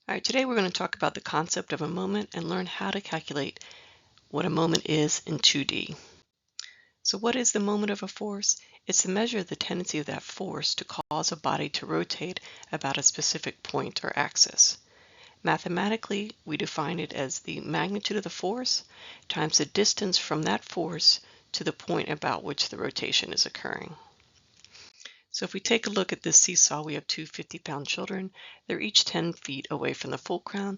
All right, today we're going to talk about the concept of a moment and learn how to calculate what a moment is in 2D. So what is the moment of a force? It's the measure of the tendency of that force to cause a body to rotate about a specific point or axis. Mathematically, we define it as the magnitude of the force times the distance from that force to the point about which the rotation is occurring. So if we take a look at this seesaw, we have two 50-pound children. They're each 10 feet away from the fulcrum,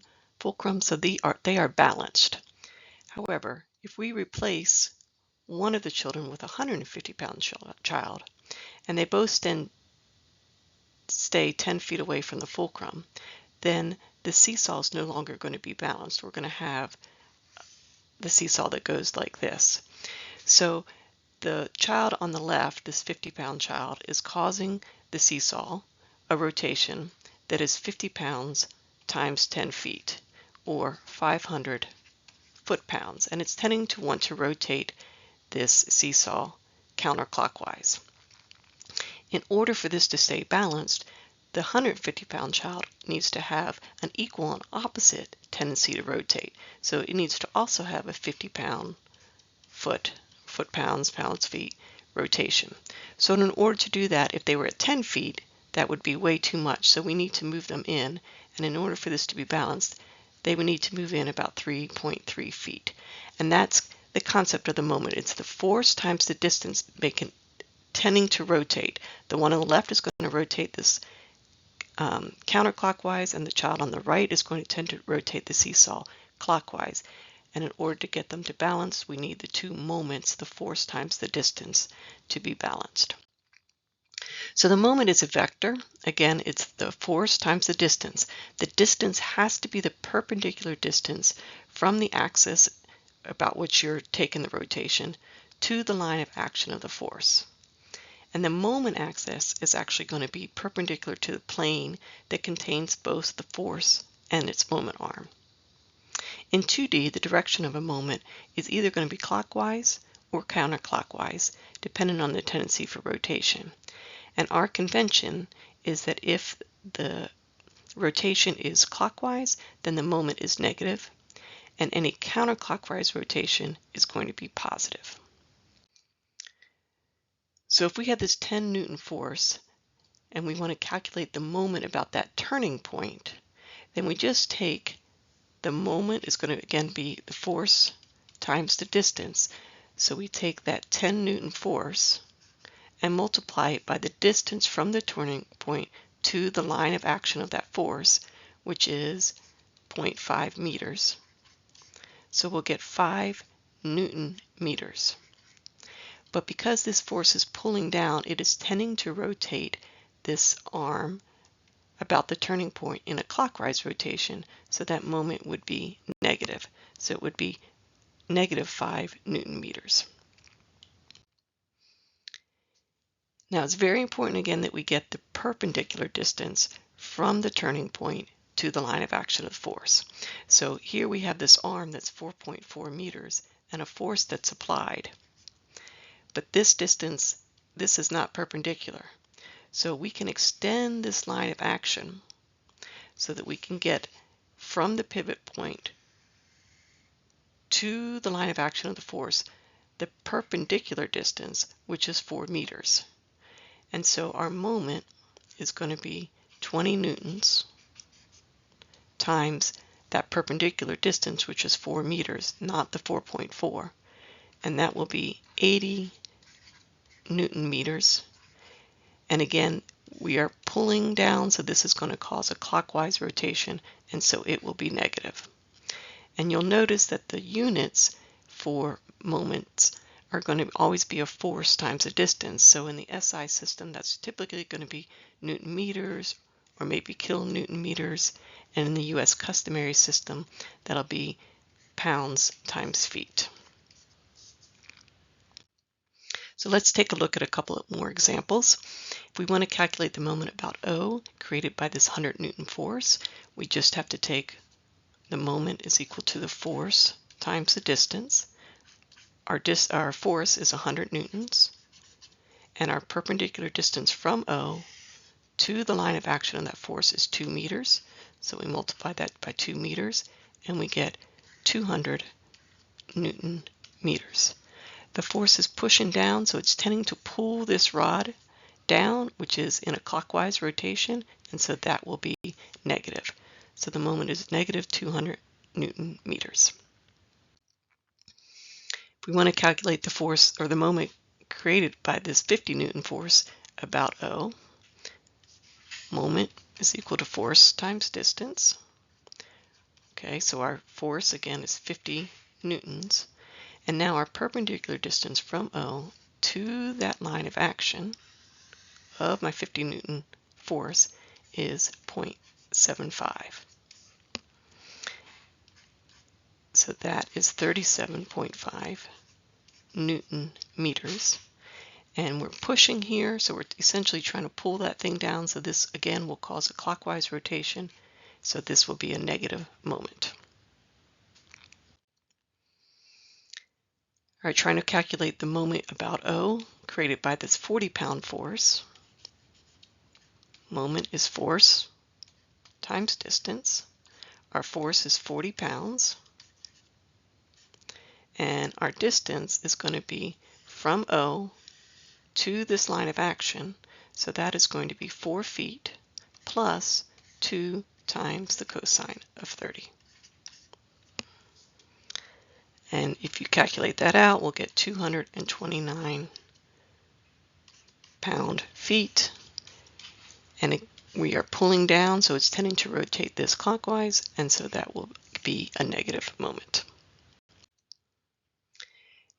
so they are balanced. However, if we replace one of the children with a 150-pound child, and they both stay 10 feet away from the fulcrum, then the seesaw is no longer going to be balanced. We're going to have the seesaw that goes like this. So the child on the left, this 50-pound child, is causing the seesaw a rotation that is 50 pounds times 10 feet, or 500 foot-pounds, and it's tending to want to rotate this seesaw counterclockwise. In order for this to stay balanced, the 150-pound child needs to have an equal and opposite tendency to rotate. So it needs to also have a 50-pound foot-pounds, pounds-feet rotation. So in order to do that, if they were at 10 feet, that would be way too much. So we need to move them in. And in order for this to be balanced, they would need to move in about 3.3 feet. And that's the concept of the moment. It's the force times the distance tending to rotate. The one on the left is going to rotate this counterclockwise, and the child on the right is going to tend to rotate the seesaw clockwise. And in order to get them to balance, we need the two moments, the force times the distance, to be balanced. So the moment is a vector. Again, it's the force times the distance. The distance has to be the perpendicular distance from the axis about which you're taking the rotation to the line of action of the force. And the moment axis is actually going to be perpendicular to the plane that contains both the force and its moment arm. In 2D, the direction of a moment is either going to be clockwise or counterclockwise, depending on the tendency for rotation. And our convention is that if the rotation is clockwise, then the moment is negative, and any counterclockwise rotation is going to be positive. So if we have this 10 Newton force and we want to calculate the moment about that turning point, then we just take the moment is going to again be the force times the distance. So we take that 10 Newton force and multiply it by the distance from the turning point to the line of action of that force, which is 0.5 meters. So we'll get 5 Newton meters. But because this force is pulling down, it is tending to rotate this arm about the turning point in a clockwise rotation, so that moment would be negative. So it would be negative 5 Newton meters. Now it's very important again that we get the perpendicular distance from the turning point to the line of action of the force. So here we have this arm that's 4.4 meters and a force that's applied. But this distance, this is not perpendicular. So we can extend this line of action so that we can get from the pivot point to the line of action of the force the perpendicular distance, which is 4 meters. And so our moment is going to be 20 newtons times that perpendicular distance, which is 4 meters, not the 4.4. And that will be 80 Newton meters. And again, we are pulling down, so this is going to cause a clockwise rotation, and so it will be negative. And you'll notice that the units for moments are going to always be a force times a distance. So in the SI system, that's typically going to be Newton meters or maybe kilonewton meters. And in the US customary system, that'll be pounds times feet. So let's take a look at a couple of more examples. If we want to calculate the moment about O created by this 100 Newton force, we just have to take the moment is equal to the force times the distance. Our force is 100 newtons, and our perpendicular distance from O to the line of action of that force is 2 meters. So we multiply that by 2 meters and we get 200 Newton meters. The force is pushing down, so it's tending to pull this rod down, which is in a clockwise rotation, and so that will be negative. So the moment is negative 200 Newton meters. If we want to calculate the force or the moment created by this 50 Newton force about O, moment is equal to force times distance. Okay, so our force again is 50 newtons. And now our perpendicular distance from O to that line of action of my 50 Newton force is 0.75. So that is 37.5 Newton meters. And we're pushing here, so we're essentially trying to pull that thing down. So this again will cause a clockwise rotation. So this will be a negative moment. All right, trying to calculate the moment about O created by this 40-pound force. Moment is force times distance. Our force is 40 pounds. And our distance is going to be from O to this line of action. So that is going to be 4 feet plus 2 times the cosine of 30. And if you calculate that out, we'll get 229 pound-feet. And we are pulling down, so it's tending to rotate this clockwise, and so that will be a negative moment.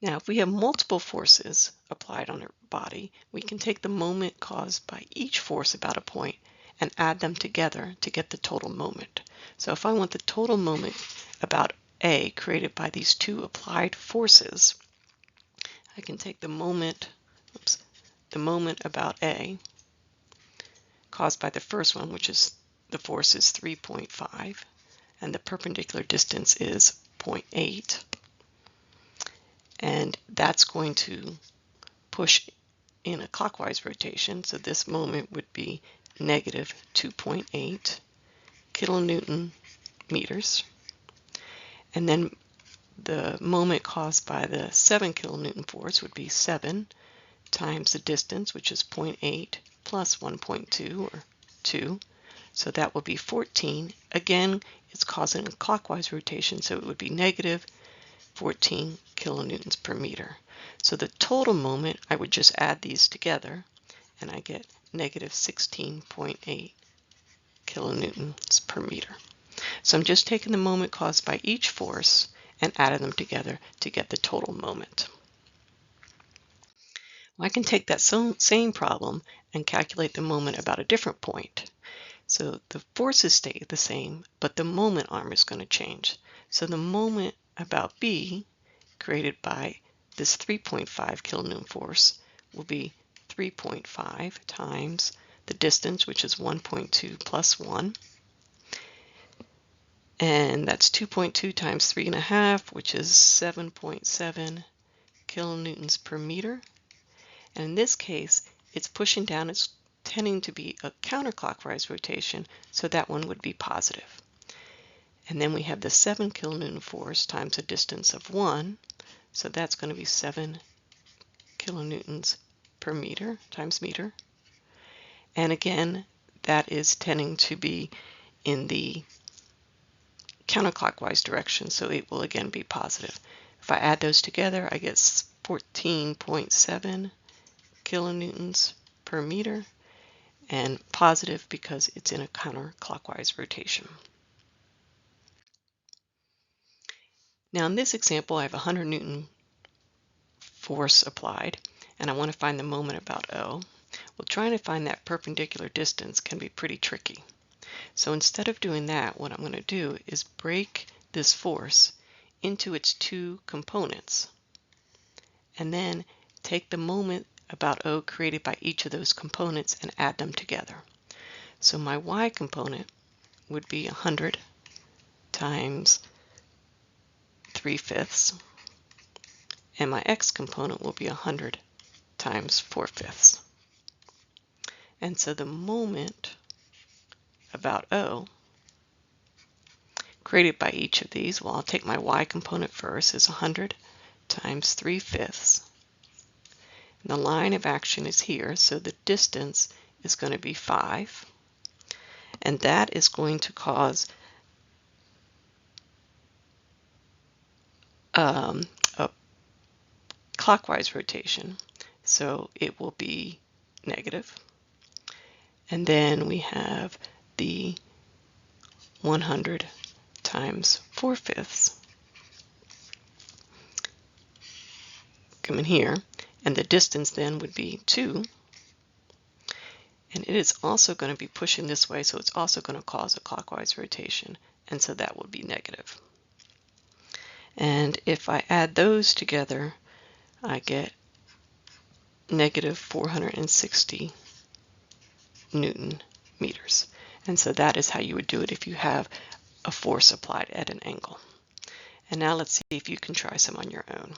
Now, if we have multiple forces applied on a body, we can take the moment caused by each force about a point and add them together to get the total moment. So if I want the total moment about A created by these two applied forces, I can take the moment about A caused by the first one, which is the force is 3.5, and the perpendicular distance is 0.8. And that's going to push in a clockwise rotation. So this moment would be negative 2.8 kilonewton meters. And then the moment caused by the 7 kilonewton force would be 7 times the distance, which is 0.8 plus 1.2 or 2. So that will be 14. Again, it's causing a clockwise rotation, so it would be negative 14 kilonewtons per meter. So the total moment, I would just add these together, and I get negative 16.8 kilonewtons per meter. So I'm just taking the moment caused by each force and adding them together to get the total moment. Well, I can take that same problem and calculate the moment about a different point. So the forces stay the same, but the moment arm is going to change. So the moment about B, created by this 3.5 kilonewton force, will be 3.5 times the distance, which is 1.2 plus 1. And that's 2.2 times 3.5, which is 7.7 kilonewtons per meter. And in this case, it's pushing down, it's tending to be a counterclockwise rotation, so that one would be positive. And then we have the 7 kilonewton force times a distance of 1, so that's going to be 7 kilonewtons per meter times meter. And again, that is tending to be in the counterclockwise direction, so it will again be positive. If I add those together, I get 14.7 kilonewtons per meter, and positive because it's in a counterclockwise rotation. Now in this example, I have 100 Newton force applied, and I want to find the moment about O. Well, trying to find that perpendicular distance can be pretty tricky. So instead of doing that, what I'm going to do is break this force into its two components, and then take the moment about O created by each of those components and add them together. So my Y component would be 100 times 3/5, and my X component will be 100 times 4/5. And so the moment about O created by each of these. Well, I'll take my y component first, is 100 times 3/5. And the line of action is here, so the distance is going to be 5. And that is going to cause a clockwise rotation. So it will be negative. And then we have the 100 times 4/5 coming here, and the distance then would be 2, and it is also going to be pushing this way, so it's also going to cause a clockwise rotation, and so that would be negative. And if I add those together, I get negative 460 Newton meters. And so that is how you would do it if you have a force applied at an angle. And now let's see if you can try some on your own.